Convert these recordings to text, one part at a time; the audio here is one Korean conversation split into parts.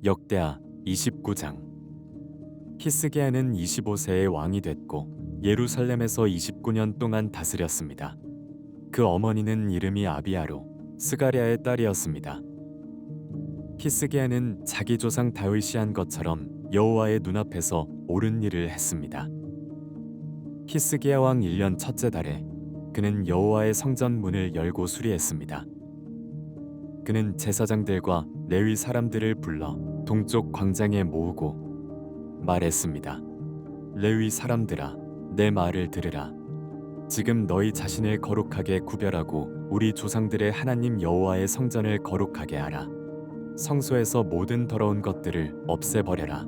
역대하 29장. 히스기야는 25세의 왕이 됐고 예루살렘에서 29년 동안 다스렸습니다. 그 어머니는 이름이 아비야로 스가랴의 딸이었습니다. 히스기야는 자기 조상 다윗이 한 것처럼 여호와의 눈앞에서 옳은 일을 했습니다. 히스기야 왕 1년 첫째 달에 그는 여호와의 성전 문을 열고 수리했습니다. 그는 제사장들과 레위 사람들을 불러 동쪽 광장에 모으고 말했습니다. 레위 사람들아, 내 말을 들으라. 지금 너희 자신을 거룩하게 구별하고 우리 조상들의 하나님 여호와의 성전을 거룩하게 하라. 성소에서 모든 더러운 것들을 없애버려라.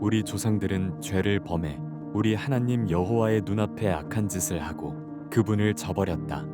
우리 조상들은 죄를 범해 우리 하나님 여호와의 눈앞에 악한 짓을 하고 그분을 저버렸다.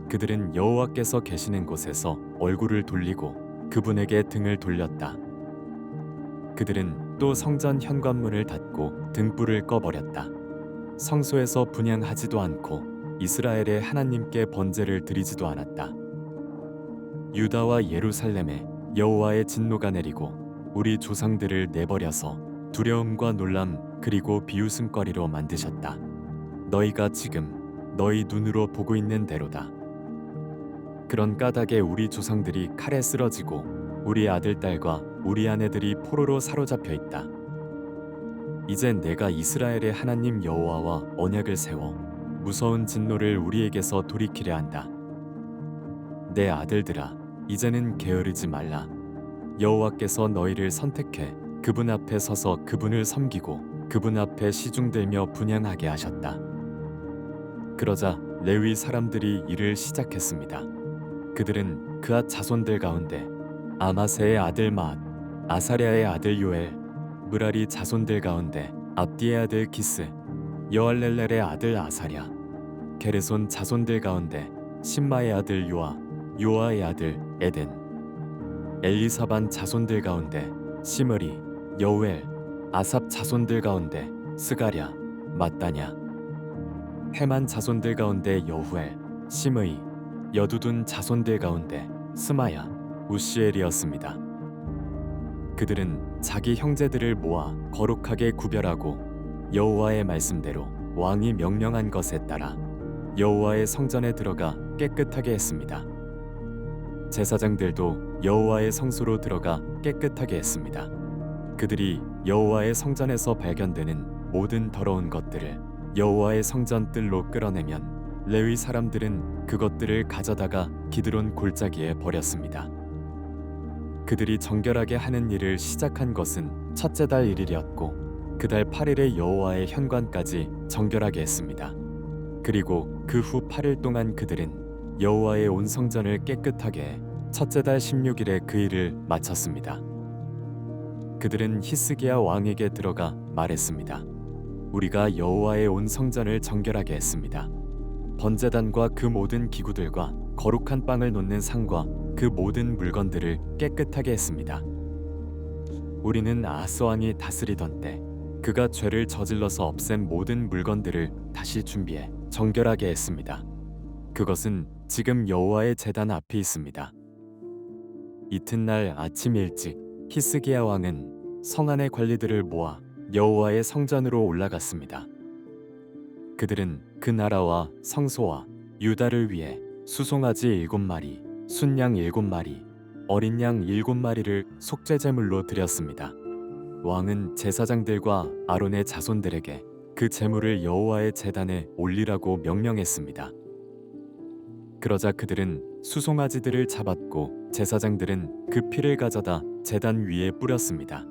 그들은 여호와께서 계시는 곳에서 얼굴을 돌리고 그분에게 등을 돌렸다. 그들은 또 성전 현관문을 닫고 등불을 꺼버렸다. 성소에서 분향하지도 않고 이스라엘의 하나님께 번제를 드리지도 않았다. 유다와 예루살렘에 여호와의 진노가 내리고 우리 조상들을 내버려서 두려움과 놀람 그리고 비웃음거리로 만드셨다. 너희가 지금 너희 눈으로 보고 있는 대로다. 그런 까닭에 우리 조상들이 칼에 쓰러지고 우리 아들 딸과 우리 아내들이 포로로 사로잡혀 있다. 이제 내가 이스라엘의 하나님 여호와와 언약을 세워 무서운 진노를 우리에게서 돌이키려 한다. 내 아들들아, 이제는 게으르지 말라. 여호와께서 너희를 선택해 그분 앞에 서서 그분을 섬기고 그분 앞에 시중들며 분향하게 하셨다. 그러자 레위 사람들이 일을 시작했습니다. 그들은 그앗 자손들 가운데 아마세의 아들 마앗, 아사랴의 아들 요엘, 무라리 자손들 가운데 압디의 아들 기스, 여알렐렐의 아들 아사랴, 게르손 자손들 가운데 심마의 아들 요아, 요아의 아들 에덴, 엘리사반 자손들 가운데 시므리, 여우엘, 아삽 자손들 가운데 스가랴, mat다냐, 헤만 자손들 가운데 여후엘, 시므이, 여두둔 자손들 가운데 스마야, 우시엘이었습니다. 그들은 자기 형제들을 모아 거룩하게 구별하고 여호와의 말씀대로 왕이 명령한 것에 따라 여호와의 성전에 들어가 깨끗하게 했습니다. 제사장들도 여호와의 성소로 들어가 깨끗하게 했습니다. 그들이 여호와의 성전에서 발견되는 모든 더러운 것들을 여호와의 성전 뜰로 끌어내면 레위 사람들은 그것들을 가져다가 기드론 골짜기에 버렸습니다. 그들이 정결하게 하는 일을 시작한 것은 첫째 달 1일이었고 그 달 8일에 여호와의 현관까지 정결하게 했습니다. 그리고 그 후 8일 동안 그들은 여호와의 온 성전을 깨끗하게 해 첫째 달 16일에 그 일을 마쳤습니다. 그들은 히스기야 왕에게 들어가 말했습니다. 우리가 여호와의 온 성전을 정결하게 했습니다. 번제단과 그 모든 기구들과 거룩한 빵을 놓는 상과 그 모든 물건들을 깨끗하게 했습니다. 우리는 아하스 왕이 다스리던 때 그가 죄를 저질러서 없앤 모든 물건들을 다시 준비해 정결하게 했습니다. 그것은 지금 여호와의 제단 앞에 있습니다. 이튿날 아침 일찍 히스기야 왕은 성 안의 관리들을 모아 여호와의 성전으로 올라갔습니다. 그들은 그 나라와 성소와 유다를 위해 수송아지 7마리, 순양 7마리, 어린 양 7마리를 속죄제물로 드렸습니다. 왕은 제사장들과 아론의 자손들에게 그 제물을 여호와의 제단에 올리라고 명령했습니다. 그러자 그들은 수송아지들을 잡았고 제사장들은 그 피를 가져다 제단 위에 뿌렸습니다.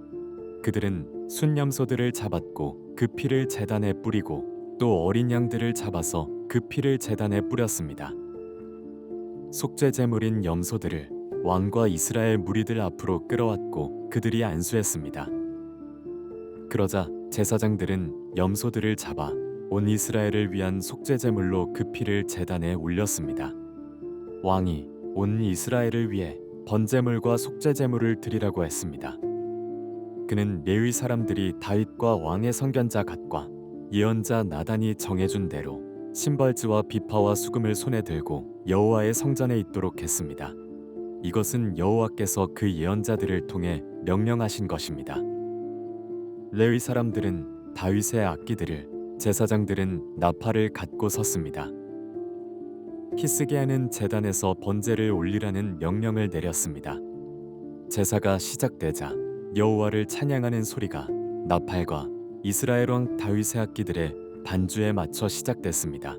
그들은 순염소들을 잡았고 그 피를 제단에 뿌리고 또 어린 양들을 잡아서 그 피를 제단에 뿌렸습니다. 속죄제물인 염소들을 왕과 이스라엘 무리들 앞으로 끌어왔고 그들이 안수했습니다. 그러자 제사장들은 염소들을 잡아 온 이스라엘을 위한 속죄제물로 그 피를 제단에 올렸습니다. 왕이 온 이스라엘을 위해 번제물과 속죄제물을 드리라고 했습니다. 그는 레위 사람들이 다윗과 왕의 선견자 갓과 예언자 나단이 정해준 대로 심벌지와 비파와 수금을 손에 들고 여호와의 성전에 있도록 했습니다. 이것은 여호와께서 그 예언자들을 통해 명령하신 것입니다. 레위 사람들은 다윗의 악기들을, 제사장들은 나팔을 갖고 섰습니다. 히스기야는 제단에서 번제를 올리라는 명령을 내렸습니다. 제사가 시작되자 여호와를 찬양하는 소리가 나팔과 이스라엘 왕 다윗의 악기들의 반주에 맞춰 시작됐습니다.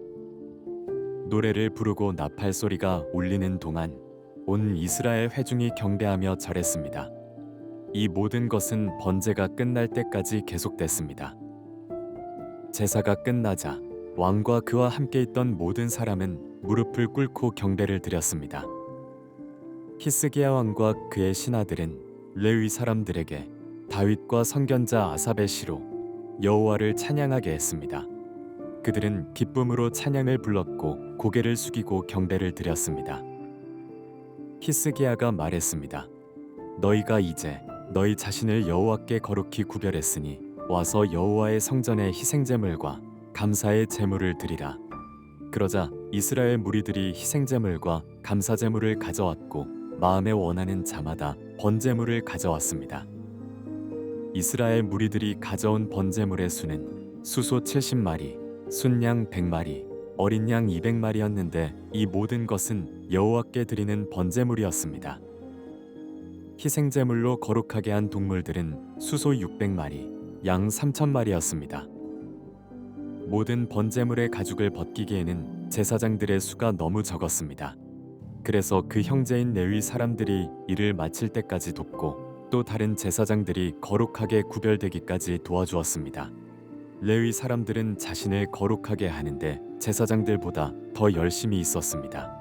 노래를 부르고 나팔 소리가 울리는 동안 온 이스라엘 회중이 경배하며 절했습니다. 이 모든 것은 번제가 끝날 때까지 계속됐습니다. 제사가 끝나자 왕과 그와 함께 있던 모든 사람은 무릎을 꿇고 경배를 드렸습니다. 히스기야 왕과 그의 신하들은 레위 사람들에게 다윗과 선견자 아삽의 시로 여호와를 찬양하게 했습니다. 그들은 기쁨으로 찬양을 불렀고 고개를 숙이고 경배를 드렸습니다. 히스기야가 말했습니다. 너희가 이제 너희 자신을 여호와께 거룩히 구별했으니 와서 여호와의 성전에 희생제물과 감사의 제물을 드리라. 그러자 이스라엘 무리들이 희생제물과 감사제물을 가져왔고 마음에 원하는 자마다 번제물을 가져왔습니다. 이스라엘 무리들이 가져온 번제물의 수는 수소 70마리, 순양 100마리, 어린 양 200마리였는데 이 모든 것은 여호와께 드리는 번제물이었습니다. 희생제물로 거룩하게 한 동물들은 수소 600마리, 양 3000마리였습니다. 모든 번제물의 가죽을 벗기기에는 제사장들의 수가 너무 적었습니다. 그래서 그 형제인 레위 사람들이 일을 마칠 때까지 돕고 또 다른 제사장들이 거룩하게 구별되기까지 도와주었습니다. 레위 사람들은 자신을 거룩하게 하는데 제사장들보다 더 열심히 있었습니다.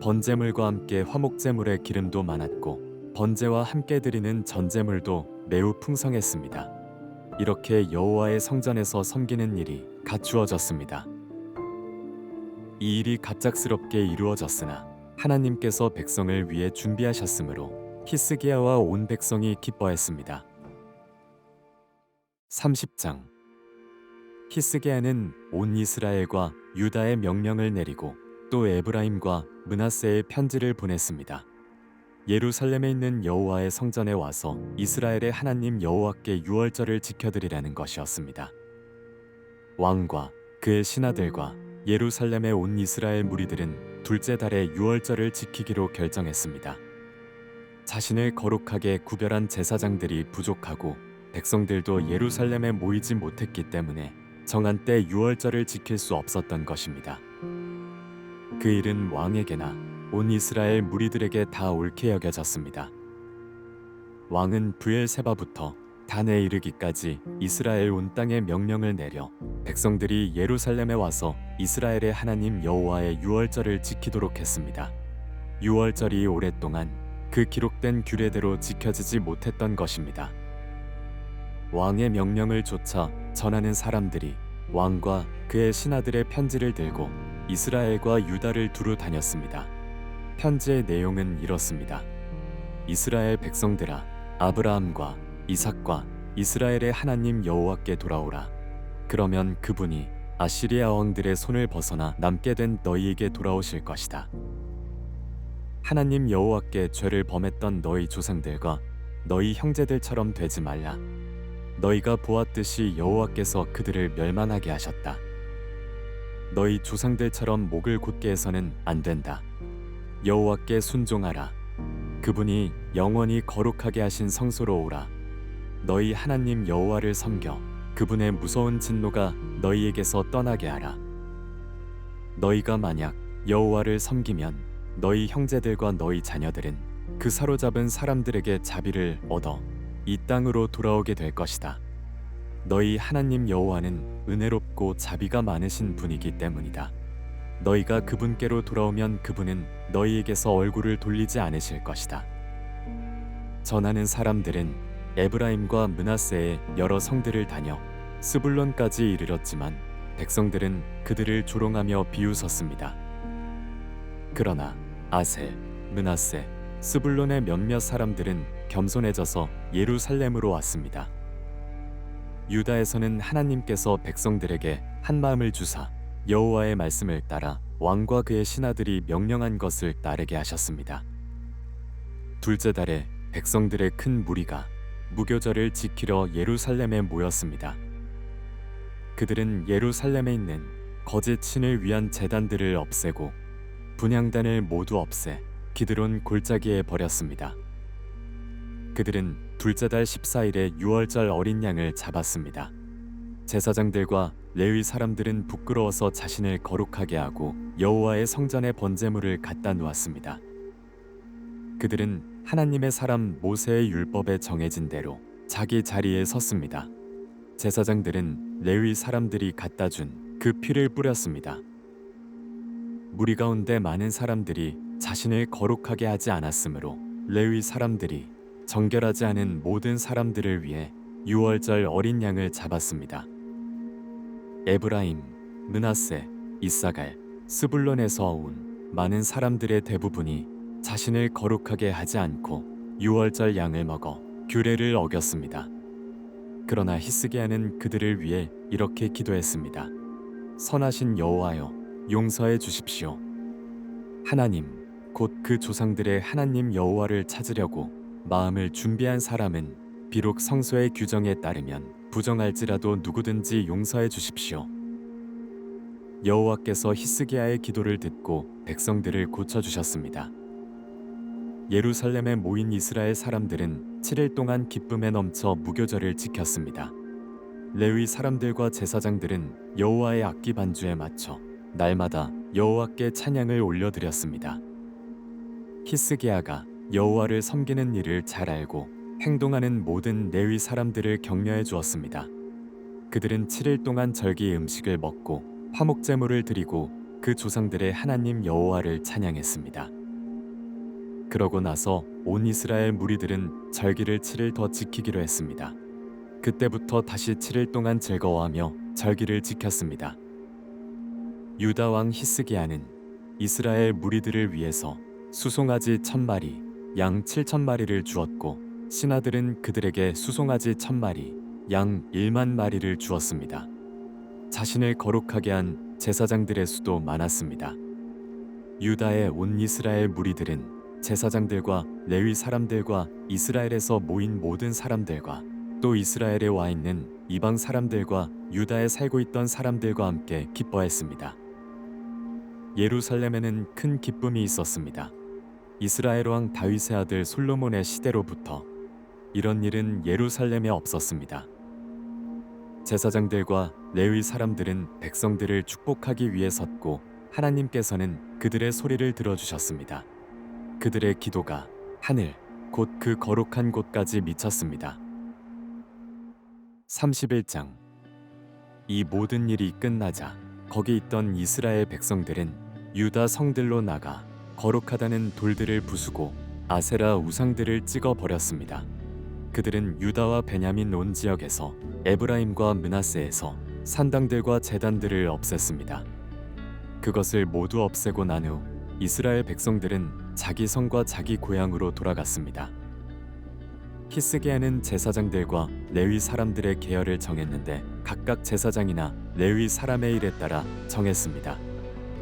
번제물과 함께 화목제물의 기름도 많았고 번제와 함께 드리는 전제물도 매우 풍성했습니다. 이렇게 여호와의 성전에서 섬기는 일이 갖추어졌습니다. 이 일이 갑작스럽게 이루어졌으나 하나님께서 백성을 위해 준비하셨으므로 히스기야와 온 백성이 기뻐했습니다. 30장. 히스기야는 온 이스라엘과 유다의 명령을 내리고 또 에브라임과 므낫세의 편지를 보냈습니다. 예루살렘에 있는 여호와의 성전에 와서 이스라엘의 하나님 여호와께 유월절을 지켜드리라는 것이었습니다. 왕과 그의 신하들과 예루살렘에 온 이스라엘 무리들은 둘째 달에 유월절을 지키기로 결정했습니다. 자신을 거룩하게 구별한 제사장들이 부족하고 백성들도 예루살렘에 모이지 못했기 때문에 정한 때 유월절을 지킬 수 없었던 것입니다. 그 일은 왕에게나 온 이스라엘 무리들에게 다 옳게 여겨졌습니다. 왕은 브엘세바부터 단에 이르기까지 이스라엘 온 땅에 명령을 내려 백성들이 예루살렘에 와서 이스라엘의 하나님 여호와의 유월절을 지키도록 했습니다. 유월절이 오랫동안 그 기록된 규례대로 지켜지지 못했던 것입니다. 왕의 명령을 좇아 전하는 사람들이 왕과 그의 신하들의 편지를 들고 이스라엘과 유다를 두루 다녔습니다. 편지의 내용은 이렇습니다. 이스라엘 백성들아, 아브라함과 이삭과 이스라엘의 하나님 여호와께 돌아오라. 그러면 그분이 아시리아 왕들의 손을 벗어나 남게 된 너희에게 돌아오실 것이다. 하나님 여호와께 죄를 범했던 너희 조상들과 너희 형제들처럼 되지 말라. 너희가 보았듯이 여호와께서 그들을 멸망하게 하셨다. 너희 조상들처럼 목을 곧게 해서는 안 된다. 여호와께 순종하라. 그분이 영원히 거룩하게 하신 성소로 오라. 너희 하나님 여호와를 섬겨 그분의 무서운 진노가 너희에게서 떠나게 하라. 너희가 만약 여호와를 섬기면 너희 형제들과 너희 자녀들은 그 사로잡은 사람들에게 자비를 얻어 이 땅으로 돌아오게 될 것이다. 너희 하나님 여호와는 은혜롭고 자비가 많으신 분이기 때문이다. 너희가 그분께로 돌아오면 그분은 너희에게서 얼굴을 돌리지 않으실 것이다. 전하는 사람들은 에브라임과 므낫세의 여러 성들을 다녀 스불론까지 이르렀지만 백성들은 그들을 조롱하며 비웃었습니다. 그러나 아셀, 므낫세, 스불론의 몇몇 사람들은 겸손해져서 예루살렘으로 왔습니다. 유다에서는 하나님께서 백성들에게 한 마음을 주사 여호와의 말씀을 따라 왕과 그의 신하들이 명령한 것을 따르게 하셨습니다. 둘째 달에 백성들의 큰 무리가 무교절을 지키러 예루살렘에 모였습니다. 그들은 예루살렘에 있는 거짓 신을 위한 제단들을 없애고 분향단을 모두 없애 기드론 골짜기에 버렸습니다. 그들은 둘째 달 14일에 유월절 어린 양을 잡았습니다. 제사장들과 레위 사람들은 부끄러워서 자신을 거룩하게 하고 여호와의 성전에 번제물을 갖다 놓았습니다. 그들은 하나님의 사람 모세의 율법에 정해진 대로 자기 자리에 섰습니다. 제사장들은 레위 사람들이 갖다 준 그 피를 뿌렸습니다. 무리 가운데 많은 사람들이 자신을 거룩하게 하지 않았으므로 레위 사람들이 정결하지 않은 모든 사람들을 위해 유월절 어린 양을 잡았습니다. 에브라임, 므낫세, 이사갈, 스불론에서 온 많은 사람들의 대부분이 자신을 거룩하게 하지 않고 유월절 양을 먹어 규례를 어겼습니다. 그러나 히스기야는 그들을 위해 이렇게 기도했습니다. 선하신 여호와여, 용서해 주십시오. 하나님, 곧 그 조상들의 하나님 여호와를 찾으려고 마음을 준비한 사람은 비록 성소의 규정에 따르면 부정할지라도 누구든지 용서해 주십시오. 여호와께서 히스기야의 기도를 듣고 백성들을 고쳐주셨습니다. 예루살렘에 모인 이스라엘 사람들은 7일 동안 기쁨에 넘쳐 무교절을 지켰습니다. 레위 사람들과 제사장들은 여호와의 악기 반주에 맞춰 날마다 여호와께 찬양을 올려드렸습니다. 히스기야가 여호와를 섬기는 일을 잘 알고 행동하는 모든 레위 사람들을 격려해 주었습니다. 그들은 7일 동안 절기 음식을 먹고 화목제물을 드리고 그 조상들의 하나님 여호와를 찬양했습니다. 그러고 나서 온 이스라엘 무리들은 절기를 7일 더 지키기로 했습니다. 그때부터 다시 7일 동안 즐거워하며 절기를 지켰습니다. 유다 왕 히스기야는 이스라엘 무리들을 위해서 수송아지 1000마리, 양 7000마리를 주었고 신하들은 그들에게 수송아지 1000마리, 양 1만 마리를 주었습니다. 자신을 거룩하게 한 제사장들의 수도 많았습니다. 유다의 온 이스라엘 무리들은 제사장들과 레위 사람들과 이스라엘에서 모인 모든 사람들과 또 이스라엘에 와 있는 이방 사람들과 유다에 살고 있던 사람들과 함께 기뻐했습니다. 예루살렘에는 큰 기쁨이 있었습니다. 이스라엘 왕 다윗의 아들 솔로몬의 시대로부터 이런 일은 예루살렘에 없었습니다. 제사장들과 레위 사람들은 백성들을 축복하기 위해 섰고 하나님께서는 그들의 소리를 들어주셨습니다. 그들의 기도가 하늘, 곧 그 거룩한 곳까지 미쳤습니다. 31장. 이 모든 일이 끝나자 거기 있던 이스라엘 백성들은 유다 성들로 나가 거룩하다는 돌들을 부수고 아세라 우상들을 찍어 버렸습니다. 그들은 유다와 베냐민 온 지역에서 에브라임과 므낫세에서 산당들과 제단들을 없앴습니다. 그것을 모두 없애고 난 후 이스라엘 백성들은 자기 성과 자기 고향으로 돌아갔습니다. 히스기야는 제사장들과 레위 사람들의 계열을 정했는데 각각 제사장이나 레위 사람의 일에 따라 정했습니다.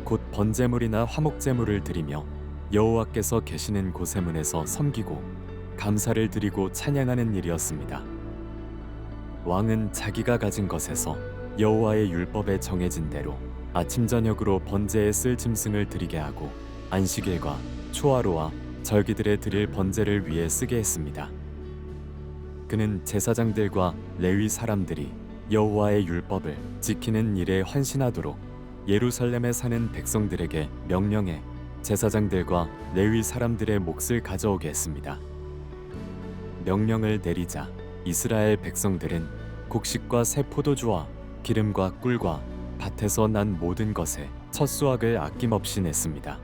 곧 번제물이나 화목제물을 드리며 여호와께서 계시는 곳의 문에서 섬기고 감사를 드리고 찬양하는 일이었습니다. 왕은 자기가 가진 것에서 여호와의 율법에 정해진 대로 아침 저녁으로 번제에 쓸 짐승을 드리게 하고 안식일과 초하루와 절기들에 드릴 번제를 위해 쓰게 했습니다. 그는 제사장들과 레위 사람들이 여호와의 율법을 지키는 일에 헌신하도록 예루살렘에 사는 백성들에게 명령해 제사장들과 레위 사람들의 몫을 가져오게 했습니다. 명령을 내리자 이스라엘 백성들은 곡식과 새 포도주와 기름과 꿀과 밭에서 난 모든 것에 첫 수확을 아낌없이 냈습니다.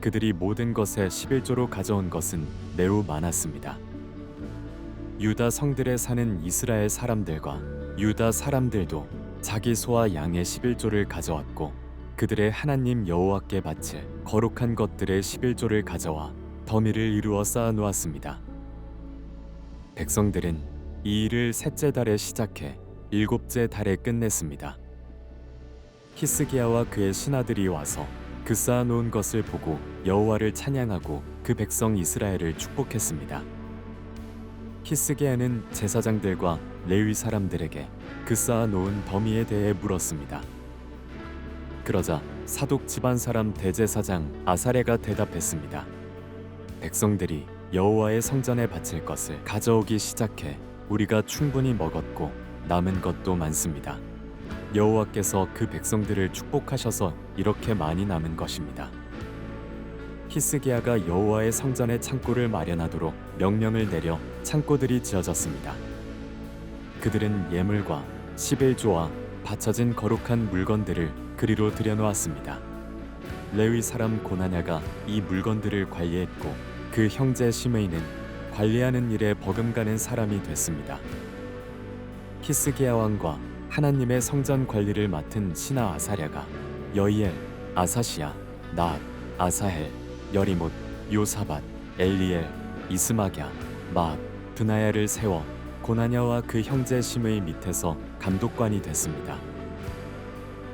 그들이 모든 것에 11조로 가져온 것은 매우 많았습니다. 유다 성들에 사는 이스라엘 사람들과 유다 사람들도 자기 소와 양의 11조를 가져왔고 그들의 하나님 여호와께 바칠 거룩한 것들의 11조를 가져와 더미를 이루어 쌓아 놓았습니다. 백성들은 이 일을 셋째 달에 시작해 일곱째 달에 끝냈습니다. 히스기야와 그의 신하들이 와서 그 쌓아 놓은 것을 보고 여호와를 찬양하고 그 백성 이스라엘을 축복했습니다. 히스기야는 제사장들과 레위 사람들에게 그 쌓아놓은 더미에 대해 물었습니다. 그러자 사독 집안 사람 대제사장 아사랴가 대답했습니다. 백성들이 여호와의 성전에 바칠 것을 가져오기 시작해 우리가 충분히 먹었고 남은 것도 많습니다. 여호와께서 그 백성들을 축복하셔서 이렇게 많이 남은 것입니다. 히스기야가 여호와의 성전에 창고를 마련하도록 명령을 내려 창고들이 지어졌습니다. 그들은 예물과 11조와 바쳐진 거룩한 물건들을 그리로 들여놓았습니다. 레위 사람 고나냐가 이 물건들을 관리했고 그 형제 시므이는 관리하는 일에 버금가는 사람이 됐습니다. 히스기야 왕과 하나님의 성전 관리를 맡은 신하 아사랴가 여이엘, 아사시야, 낫, 아사헬, 여리못, 요사밧, 엘리엘, 이스마랴, 막, 드나야를 세워 고나냐와 그 형제 시므이 밑에서 감독관이 됐습니다.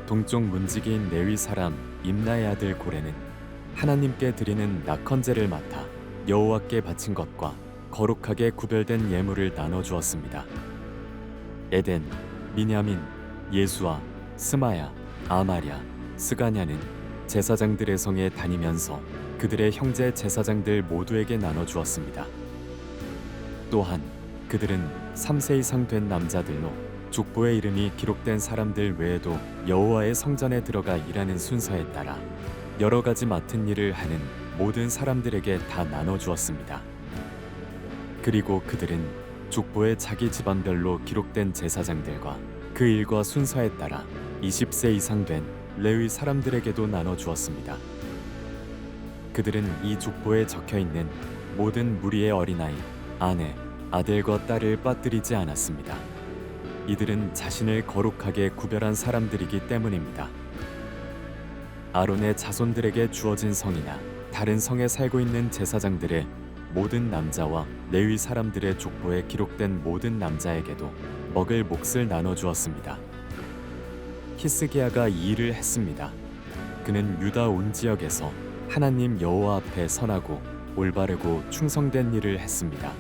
동쪽 문지기인 레위 사람 임나의 아들 고레는 하나님께 드리는 낙헌제를 맡아 여호와께 바친 것과 거룩하게 구별된 예물을 나눠 주었습니다. 에덴, 미냐민, 예수아, 스마야, 아마랴, 스가냐는 제사장들의 성에 다니면서 그들의 형제 제사장들 모두에게 나눠 주었습니다. 또한 그들은 3세 이상 된 남자들로 족보의 이름이 기록된 사람들 외에도 여호와의 성전에 들어가 일하는 순서에 따라 여러 가지 맡은 일을 하는 모든 사람들에게 다 나눠 주었습니다. 그리고 그들은 족보의 자기 집안별로 기록된 제사장들과 그 일과 순서에 따라 20세 이상 된 레위 사람들에게도 나눠 주었습니다. 그들은 이 족보에 적혀 있는 모든 무리의 어린아이, 아내, 아들과 딸을 빠뜨리지 않았습니다. 이들은 자신을 거룩하게 구별한 사람들이기 때문입니다. 아론의 자손들에게 주어진 성이나 다른 성에 살고 있는 제사장들의 모든 남자와 레위 사람들의 족보에 기록된 모든 남자에게도 먹을 몫을 나눠 주었습니다. 히스기야가 이 일을 했습니다. 그는 유다 온 지역에서 하나님 여호와 앞에 선하고 올바르고 충성된 일을 했습니다.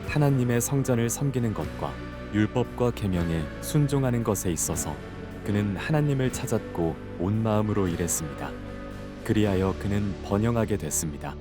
하나님의 성전을 섬기는 것과 율법과 계명에 순종하는 것에 있어서 그는 하나님을 찾았고 온 마음으로 일했습니다. 그리하여 그는 번영하게 됐습니다.